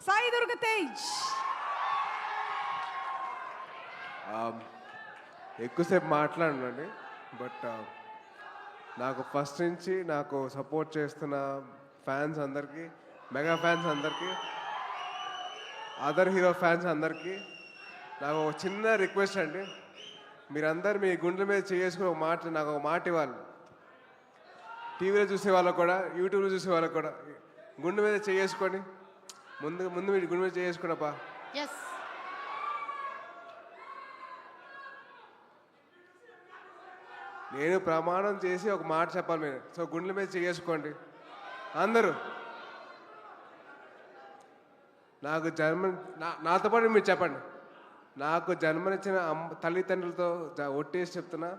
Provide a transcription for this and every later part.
సాయి దుర్గ తేజ్. ఎక్కువసేపు మాట్లాడండి, బట్ నాకు ఫస్ట్ నుంచి నాకు సపోర్ట్ చేస్తున్న ఫ్యాన్స్ అందరికీ, మెగా ఫ్యాన్స్ అందరికీ, అదర్ హీరో ఫ్యాన్స్ అందరికీ నాకు ఒక చిన్న రిక్వెస్ట్ అండి. మీరందరూ మీ గుండెల మీద చేసుకుని నాకు ఒక మాట ఇవ్వాలి. టీవీలో చూసే వాళ్ళకు కూడా, యూట్యూబ్లో చూసే వాళ్ళకు కూడా గుండె మీద చేసుకొని ముందు మీరు గుండె మీద చేసుకున్నప్పా. ఎస్, నేను ప్రమాణం చేసి ఒక మాట చెప్పాలి మీరు. సో గుండెల మీద చేసుకోండి అందరూ. నాకు నాతో పాటు మీరు చెప్పండి. నాకు జన్మనిచ్చిన తల్లిదండ్రులతో ఒట్టేసి చెప్తున్నా,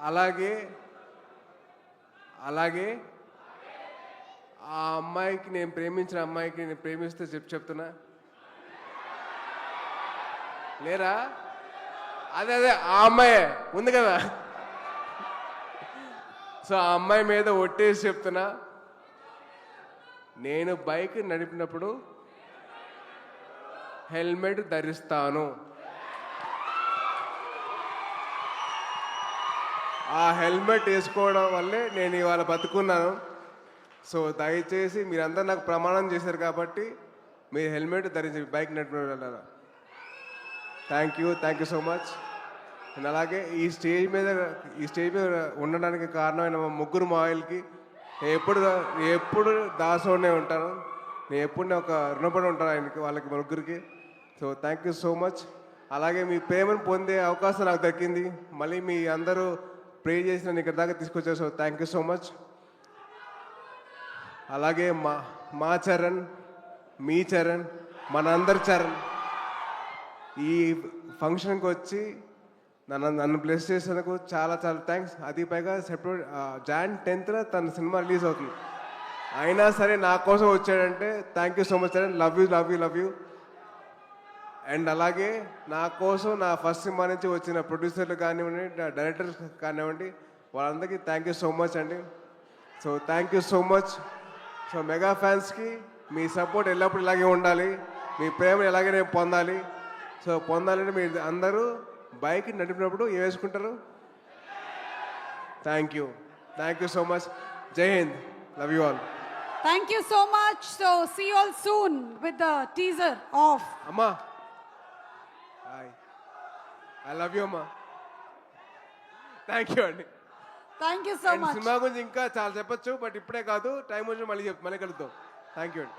అలాగే అలాగే ఆ అమ్మాయికి, నేను ప్రేమించిన అమ్మాయికి నేను ప్రేమిస్తే చెప్తున్నా. లేరా? అదే అదే ఆ అమ్మాయే ఉంది కదా. సో ఆ అమ్మాయి మీద ఒట్టేసి చెప్తున్నా, నేను బైక్ నడిపినప్పుడు హెల్మెట్ ధరిస్తాను. ఆ హెల్మెట్ వేసుకోవడం వల్లే నేను ఇవాళ బతుకున్నాను. సో దయచేసి మీరందరూ నాకు ప్రమాణం చేశారు కాబట్టి మీరు హెల్మెట్ ధరించి బైక్ నడిపిన. Thank you so much. And అలాగే ఈ స్టేజ్ మీద ఉండడానికి కారణమైన మా ముగ్గురు మాయిల్కి ఎప్పుడు దాసోనే ఉంటాను. నేను ఎప్పుడు ఒక రుణపడి ఉంటాను ఆయనకి, వాళ్ళకి ముగ్గురికి. So thank you so much. అలాగే మీ ప్రేమను పొందే అవకాశం నాకు దక్కింది. మళ్ళీ మీ అందరూ ప్రే చేసి నన్ను ఇక్కడ దాకా తీసుకొచ్చారు. So thank you so much. అలాగే మా చరణ్, మీ చరణ్, మనందరి చరణ్ ఈ ఫంక్షన్కి వచ్చి నన్ను బ్లెస్ చేసేందుకు చాలా థ్యాంక్స్. అది పైగా Jan 10th తన సినిమా రిలీజ్ అవుతుంది. అయినా సరే నా కోసం వచ్చాడంటే thank you so much Charan. Love you. And అలాగే నా కోసం నా ఫస్ట్ సినిమా నుంచి వచ్చిన ప్రొడ్యూసర్లు కానివ్వండి, డైరెక్టర్స్ కానివ్వండి, వాళ్ళందరికీ థ్యాంక్ యూ సో మచ్ అండి. So thank you so much. So mega ఫ్యాన్స్కి మీ సపోర్ట్ ఎల్లప్పుడూ ఇలాగే ఉండాలి, మీ ప్రేమ ఎలాగే నేను పొందాలి. సో పొందాలంటే మీరు అందరూ బైక్ నడిపినప్పుడు ఏం వేసుకుంటారు? Thank you so much. జై హింద్. Love you all. Thank you so much. So see you all soon with the teaser of అమ్మా. ఐ లవ్ యూ అమ్మా. థ్యాంక్ యూ అండి. Thank you so much. Cinema గురించి ఇంకా చాలా చెప్పొచ్చు, బట్ ఇప్పుడే కాదు, టైం వచ్చి మళ్ళీ కలుద్దాం. థ్యాంక్ యూ అండి.